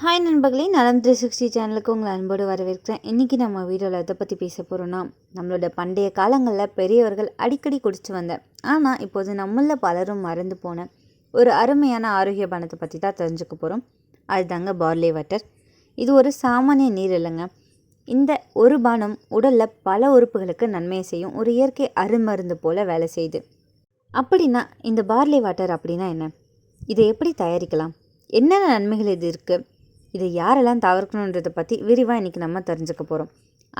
Hi நண்பர்களே, நலம் 360 சேனலுக்கு உங்களை அன்போடு வரவேற்கிறேன். இன்றைக்கி நம்ம வீடியோவில் எதை பற்றி பேச போகிறோன்னா, நம்மளோட பண்டைய காலங்களில் பெரியவர்கள் அடிக்கடி குடிச்சு வந்த ஆனால் இப்போது நம்மளில் பலரும் மறந்து போன ஒரு அருமையான ஆரோக்கிய பானத்தை பற்றி தான் தெரிஞ்சுக்க போகிறோம். அதுதாங்க பார்லி வாட்டர். இது ஒரு சாமானிய நீர் இல்லைங்க. இந்த ஒரு பானம் உடலில் பல உறுப்புகளுக்கு நன்மையை செய்யும் ஒரு இயற்கை அருமருந்து போல் வேலை செய்யுது. அப்படின்னா இந்த பார்லி வாட்டர் அப்படின்னா என்ன? இதை எப்படி தயாரிக்கலாம்? என்னென்ன நன்மைகள் இது இருக்குது? இதை யாரெல்லாம் தவிர்க்கணுன்றதை பற்றி விரிவாக இன்றைக்கி நம்ம தெரிஞ்சுக்க போகிறோம்.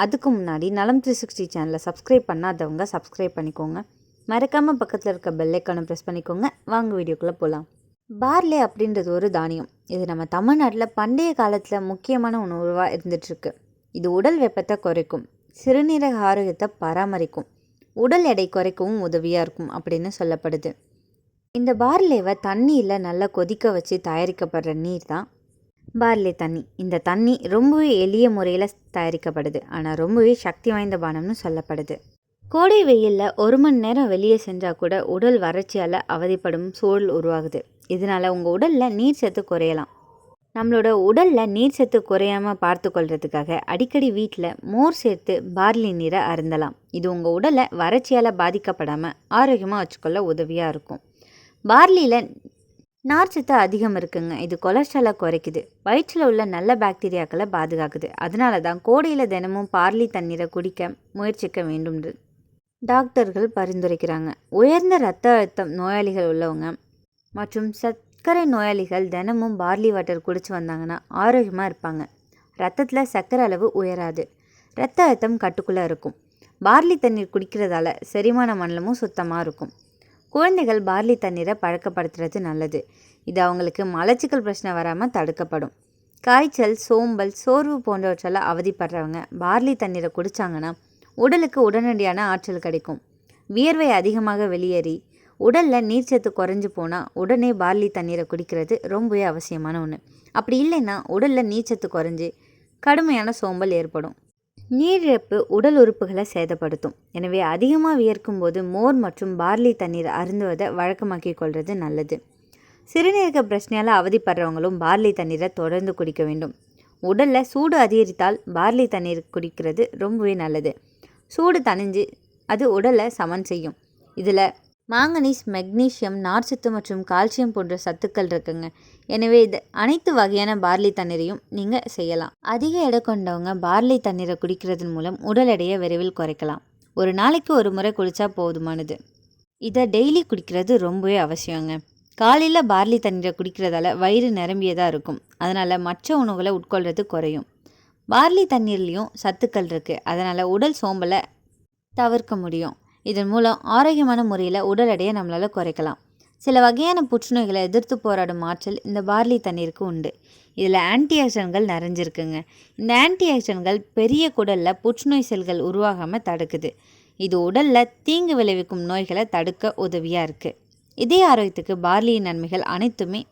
அதுக்கு முன்னாடி நலம் 360 சேனலை சப்ஸ்கிரைப் பண்ணாதவங்க சப்ஸ்கிரைப் பண்ணிக்கோங்க. மறக்காமல் பக்கத்தில் இருக்க பெல்லைக்கானை ப்ரெஸ் பண்ணிக்கோங்க. வாங்க வீடியோக்குள்ளே போகலாம். பார்லே அப்படின்றது ஒரு தானியம். இது நம்ம தமிழ்நாட்டில் பண்டைய காலத்தில் முக்கியமான உணவாக இருந்துகிட்ருக்கு. இது உடல் வெப்பத்தை குறைக்கும், சிறுநீரக ஆரோக்கியத்தை பராமரிக்கும், உடல் எடை குறைக்கவும் உதவியாக இருக்கும் அப்படின்னு சொல்லப்படுது. இந்த பார்லேவை தண்ணியில் நல்லா கொதிக்க வச்சு தயாரிக்கப்படுற நீர் தான் பார்லே தண்ணி. இந்த தண்ணி ரொம்பவே எளிய முறையில் தயாரிக்கப்படுது, ஆனால் ரொம்பவே சக்தி வாய்ந்த பானம்னு சொல்லப்படுது. கோடை வெயிலில் 1 மணி நேரம் வெளியே செஞ்சால் கூட உடல் வறட்சியால் அவதிப்படும் சூழல் உருவாகுது. இதனால் உங்கள் உடலில் நீர் சத்து குறையலாம். நம்மளோட உடலில் நீர் சத்து குறையாமல் பார்த்து கொள்றதுக்காக அடிக்கடி வீட்டில் மோர் சேர்த்து பார்லி நீரை அருந்தலாம். இது உங்கள் உடலை வறட்சியால் பாதிக்கப்படாமல் ஆரோக்கியமாக வச்சுக்கொள்ள உதவியாக இருக்கும். பார்லியில் நார்ச்சத்து அதிகம் இருக்குங்க. இது கொலஸ்ட்ராலை குறைக்குது, வயிற்றில் உள்ள நல்ல பாக்டீரியாக்களை பாதுகாக்குது. அதனால தான் கோடையில் தினமும் பார்லி தண்ணீரை குடிக்க முயற்சிக்க வேண்டும் டாக்டர்கள் பரிந்துரைக்கிறாங்க. உயர்ந்த இரத்த அழுத்தம் நோயாளிகள் உள்ளவங்க மற்றும் சர்க்கரை நோயாளிகள் தினமும் பார்லி வாட்டர் குடிச்சு வந்தாங்கன்னா ஆரோக்கியமாக இருப்பாங்க. ரத்தத்தில் சர்க்கரை அளவு உயராது, இரத்த அழுத்தம் கட்டுக்குள்ளே இருக்கும். பார்லி தண்ணீர் குடிக்கிறதால செரிமான மண்டலமும் சுத்தமாக இருக்கும். குழந்தைகள் பார்லி தண்ணீரை பழக்கப்படுத்துறது நல்லது. இது அவங்களுக்கு மலச்சிக்கல் பிரச்சனை வராமல் தடுக்கப்படும். காய்ச்சல், சோம்பல், சோர்வு போன்றவற்றால் அவதிப்படுறவங்க பார்லி தண்ணீரை குடித்தாங்கன்னா உடலுக்கு உடனடியான ஆற்றல் கிடைக்கும். வியர்வை அதிகமாக வெளியேறி உடலில் நீர்ச்சத்து குறைஞ்சி போனால் உடனே பார்லி தண்ணீரை குடிக்கிறது ரொம்பவே அவசியமான ஒன்று. அப்படி இல்லைன்னா உடலில் நீர்ச்சத்து குறைஞ்சி கடுமையான சோம்பல் ஏற்படும். நீரிழப்பு உடல் உறுப்புகளை சேதப்படுத்தும். எனவே அதிகமாக வியர்க்கும் போது மோர் மற்றும் பார்லி தண்ணீர் அருந்துவதை வழக்கமாக்கி கொள்வது நல்லது. சிறுநீரக பிரச்சனையால் அவதிப்படுறவங்களும் பார்லி தண்ணீரை தொடர்ந்து குடிக்க வேண்டும். உடலில் சூடு அதிகரித்தால் பார்லி தண்ணீர் குடிக்கிறது ரொம்பவே நல்லது. சூடு தணிஞ்சு அது உடலை சமன் செய்யும். இதில் மாங்கனீஸ், மெக்னீசியம், நார்ச்சத்து மற்றும் கால்சியம் போன்ற சத்துக்கள் இருக்குங்க. எனவே இது அனைத்து வகையான பார்லி தண்ணீரையும் நீங்கள் செய்யலாம். அதிக எடை கொண்டவங்க பார்லி தண்ணீரை குடிக்கிறதன் மூலம் உடல் எடையை விரைவில் குறைக்கலாம். ஒரு நாளைக்கு ஒரு முறை குடித்தா போதுமானது. இதை டெய்லி குடிக்கிறது ரொம்பவே அவசியங்க. காலையில் பார்லி தண்ணீரை குடிக்கிறதால வயிறு நிரம்பியதாக இருக்கும். அதனால் மற்ற உணவுகளை உட்கொள்வது குறையும். பார்லி தண்ணீர்லேயும் சத்துக்கள் இருக்குது. அதனால் உடல் சோம்பலை தவிர்க்க முடியும். இதன் மூலம் ஆரோக்கியமான முறையில் உடல் எடையை நம்மளால் குறைக்கலாம். சில வகையான புற்றுநோய்களை எதிர்த்து போராடும் ஆற்றல் இந்த பார்லி தண்ணீருக்கு உண்டு. இதில் ஆன்டிஆக்சிடன்ட்கள் நிறைஞ்சிருக்குங்க. இந்த ஆன்டிஆக்சிடன்ட்கள் பெரிய குடலில் புற்றுநோய் செல்கள் உருவாகாமல் தடுக்குது. இது உடலில் தீங்கு விளைவிக்கும் நோய்களை தடுக்க உதவியாக இருக்குது. இதய ஆரோக்கியத்துக்கு பார்லியின் நன்மைகள் அனைத்துமே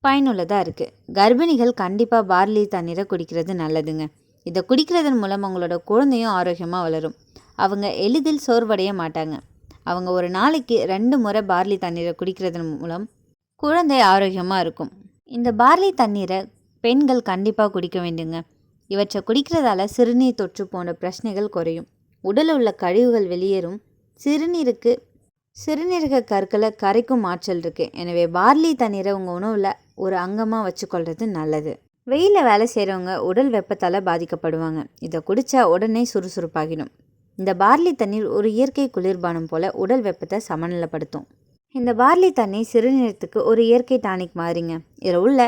பயனுள்ளதாக இருக்குது. கர்ப்பிணிகள் கண்டிப்பாக பார்லி தண்ணீரை குடிக்கிறது நல்லதுங்க. இதை குடிக்கிறதன் மூலம் அவங்களோட குழந்தையும் ஆரோக்கியமாக வளரும். அவங்க எளிதில் சோர்வடைய மாட்டாங்க. அவங்க ஒரு நாளைக்கு 2 முறை பார்லி தண்ணீரை குடிக்கிறதன் மூலம் குழந்தை ஆரோக்கியமாக இருக்கும். இந்த பார்லி தண்ணீரை பெண்கள் கண்டிப்பாக குடிக்க வேண்டுங்க. இவற்றை குடிக்கிறதால சிறுநீர் தொற்று போன்ற பிரச்சனைகள் குறையும். உடலில் உள்ள கழிவுகள் வெளியேறும். சிறுநீரக கற்களை கரைக்கும் ஆற்றல் இருக்குது. எனவே பார்லி தண்ணீரை உங்கள் உணவில் ஒரு அங்கமாக வச்சுக்கொள்வது நல்லது. வெயிலில் வேலை செய்கிறவங்க உடல் வெப்பத்தால் பாதிக்கப்படுவாங்க. இதை குடித்தா உடனே சுறுசுறுப்பாகிடும். இந்த பார்லி தண்ணீர் ஒரு இயற்கை குளிர்பானம் போல் உடல் வெப்பத்தை சமநிலைப்படுத்தும். இந்த பார்லி தண்ணீர் சிறுநீரகத்துக்கு ஒரு இயற்கை டானிக் மாதிரிங்க. இதில் உள்ள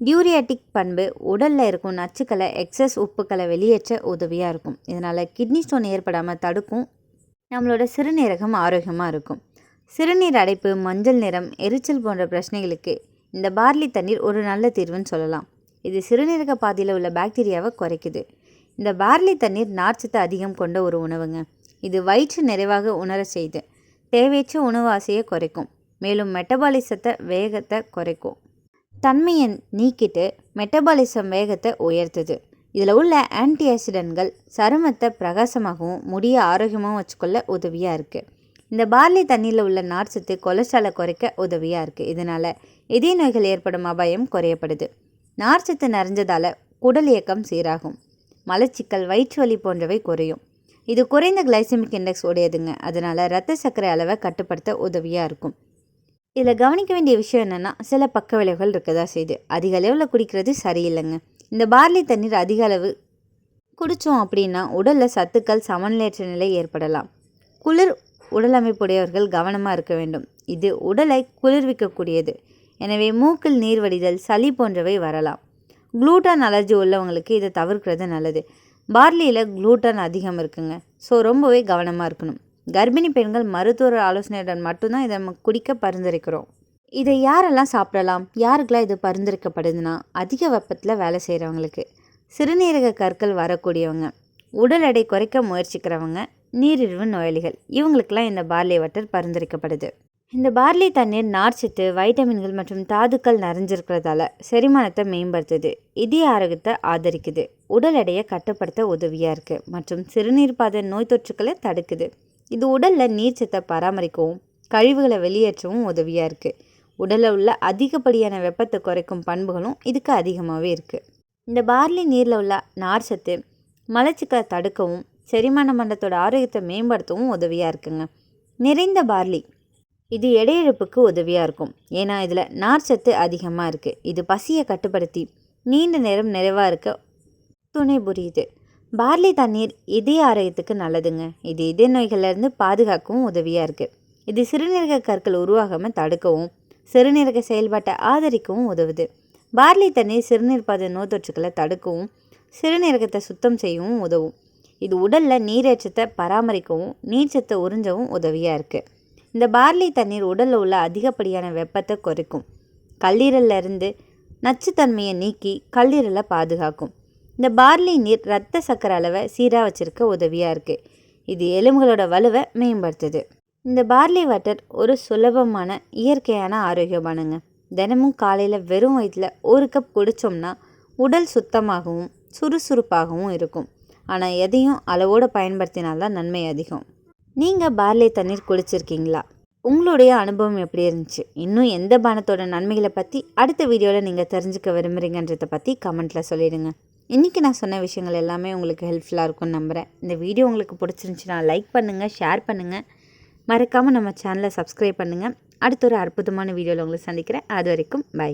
டியூரியாட்டிக் பண்பு உடலில் இருக்கும் நச்சுக்களை, எக்ஸஸ் உப்புக்களை வெளியேற்ற உதவியாக இருக்கும். இதனால் கிட்னி ஸ்டோன் ஏற்படாமல் தடுக்கும். நம்மளோட சிறுநீரகம் ஆரோக்கியமாக இருக்கும். சிறுநீர் அடைப்பு, மஞ்சள் நிறம், எரிச்சல் போன்ற பிரச்சனைகளுக்கு இந்த பார்லி தண்ணீர் ஒரு நல்ல தீர்வுன்னு சொல்லலாம். இது சிறுநீரக பாதையில் உள்ள பாக்டீரியாவை குறைக்குது. இந்த பார்லி தண்ணீர் நார்ச்சத்து அதிகம் கொண்ட ஒரு உணவுங்க. இது வயிற்று நிறைவாக உணர செய்து தேவையற்ற உணவு ஆசையை குறைக்கும். மேலும் மெட்டபாலிசத்தை வேகத்தை குறைக்கும். தன்மையை நீக்கிட்டு மெட்டபாலிசம் வேகத்தை உயர்த்துது. இதில் உள்ள ஆன்டிஆக்சிடன்ட்கள் சருமத்தை பிரகாசமாகவும் முடிய ஆரோக்கியமாகவும் வச்சுக்கொள்ள உதவியாக இருக்குது. இந்த பார்லி தண்ணீரில் உள்ள நார்ச்சத்து கொலஸ்ட்ராலை குறைக்க உதவியாக இருக்குது. இதனால் இதய நோய்கள் ஏற்படும் அபாயம் குறையப்படுது. நார்ச்சத்து நிறைஞ்சதால் குடல் இயக்கம் சீராகும். மலச்சிக்கல், வயிற்று வலி போன்றவை குறையும். இது குறைந்த கிளைசமிக் இண்டெக்ஸ் உடையதுங்க. அதனால் இரத்த சர்க்கரை அளவை கட்டுப்படுத்த உதவியாக இருக்கும். இதில் கவனிக்க வேண்டிய விஷயம் என்னென்னா, சில பக்க விளைவுகள் இருக்கதா செய்யுது. அதிக அளவில் குடிக்கிறது சரியில்லைங்க. இந்த பார்லி தண்ணீர் அதிக அளவு குடித்தோம் அப்படின்னா உடலில் சத்துக்கள் சமநிலையற்ற நிலை ஏற்படலாம். குளிர் உடல் அமைப்புடையவர்கள் கவனமாக இருக்க வேண்டும். இது உடலை குளிர்விக்கக்கூடியது. எனவே மூக்கில் நீர் வடிதல், சளி போன்றவை வரலாம். குளூட்டான் அலர்ஜி உள்ளவங்களுக்கு இதை தவிர்க்கிறது நல்லது. பார்லியில் குளூட்டான் அதிகம் இருக்குங்க. ஸோ ரொம்பவே கவனமாக இருக்கணும். கர்ப்பிணி பெண்கள் மருத்துவர் ஆலோசனையுடன் மட்டும்தான் இதை நம்ம குடிக்க பரிந்துரைக்கிறோம். இதை யாரெல்லாம் சாப்பிடலாம்? யாருக்கெல்லாம் இது பரிந்துரைக்கப்படுதுன்னா, அதிக வெப்பத்தில் வேலை செய்கிறவங்களுக்கு, சிறுநீரக கற்கள் வரக்கூடியவங்க, உடல் எடை குறைக்க முயற்சிக்கிறவங்க, நீரிழிவு நோயாளிகள், இவங்களுக்கெல்லாம் இந்த பார்லி வாட்டர் பரிந்துரைக்கப்படுது. இந்த பார்லி தண்ணீர் நார்ச்சத்து, வைட்டமின்கள் மற்றும் தாதுக்கள் நிறைஞ்சிருக்கிறதால செரிமானத்தை மேம்படுத்துது, இதய ஆரோக்கியத்தை ஆதரிக்குது, உடல் எடையை கட்டுப்படுத்த உதவியாக இருக்குது மற்றும் சிறுநீர் பாதை நோய் தொற்றுக்களை தடுக்குது. இது உடலில் நீர்ச்சத்தை பராமரிக்கவும் கழிவுகளை வெளியேற்றவும் உதவியாக இருக்குது. உடலில் உள்ள அதிகப்படியான வெப்பத்தை குறைக்கும் பண்புகளும் இதுக்கு அதிகமாகவே இருக்குது. இந்த பார்லி நீரில் உள்ள நார்ச்சத்து மலச்சிக்கலை தடுக்கவும் செரிமான மண்டலத்தோட ஆரோக்கியத்தை மேம்படுத்தவும் உதவியாக இருக்குங்க. நிறைந்த பார்லி இது எடையிழப்புக்கு உதவியாக இருக்கும். ஏன்னா இதில் நார்ச்சத்து அதிகமாக இருக்குது. இது பசியை கட்டுப்படுத்தி நீண்ட நேரம் நிறைவாக இருக்க துணை புரியுது. பார்லி தண்ணீர் இதய ஆரோக்கியத்துக்கு நல்லதுங்க. இது இதய நோய்களிலிருந்து பாதுகாக்கவும் உதவியாக இருக்குது. இது சிறுநீரக கற்கள் உருவாகாமல் தடுக்கவும் சிறுநீரக செயல்பாட்டை ஆதரிக்கவும் உதவுது. பார்லி தண்ணீர் சிறுநீர் பாதை நோய் தொற்றுக்களை தடுக்கவும் சிறுநீரகத்தை சுத்தம் செய்யவும் உதவும். இது உடலில் நீரேற்றத்தை பராமரிக்கவும் நீர்ச்சத்தை உறிஞ்சவும் உதவியாக இருக்குது. இந்த பார்லி தண்ணீர் உடலில் உள்ள அதிகப்படியான வெப்பத்தை குறைக்கும். கல்லீரலில் இருந்து நச்சுத்தன்மையை நீக்கி கல்லீரலை பாதுகாக்கும். இந்த பார்லி நீர் இரத்த சர்க்கரை அளவை சீராக வச்சுருக்க உதவியாக இருக்குது. இது எலும்புகளோட வலுவை மேம்படுத்துது. இந்த பார்லி வாட்டர் ஒரு சுலபமான இயற்கையான ஆரோக்கியமானங்க. தினமும் காலையில் வெறும் வயிற்றில் 1 கப் குடித்தோம்னா உடல் சுத்தமாகவும் சுறுசுறுப்பாகவும் இருக்கும். ஆனால் எதையும் அளவோடு பயன்படுத்தினால்தான் நன்மை அதிகம். நீங்கள் பார்லி தண்ணீர் குடிச்சிருக்கீங்களா? உங்களுடைய அனுபவம் எப்படி இருந்துச்சு? இன்னும் எந்த பானத்தோட நன்மைகளை பற்றி அடுத்த வீடியோவில் நீங்கள் தெரிஞ்சுக்க விரும்புகிறீங்கன்றதை பற்றி கமெண்ட்டில் சொல்லிடுங்க. இன்றைக்கி நான் சொன்ன விஷயங்கள் எல்லாமே உங்களுக்கு ஹெல்ப்ஃபுல்லாக இருக்கும்னு நம்புகிறேன். இந்த வீடியோ உங்களுக்கு பிடிச்சிருந்துச்சுன்னா லைக் பண்ணுங்கள், ஷேர் பண்ணுங்கள், மறக்காமல் நம்ம சேனலை சப்ஸ்கிரைப் பண்ணுங்கள். அடுத்த ஒரு அற்புதமான வீடியோவில் உங்களை சந்திக்கிறேன். அது வரைக்கும் பை.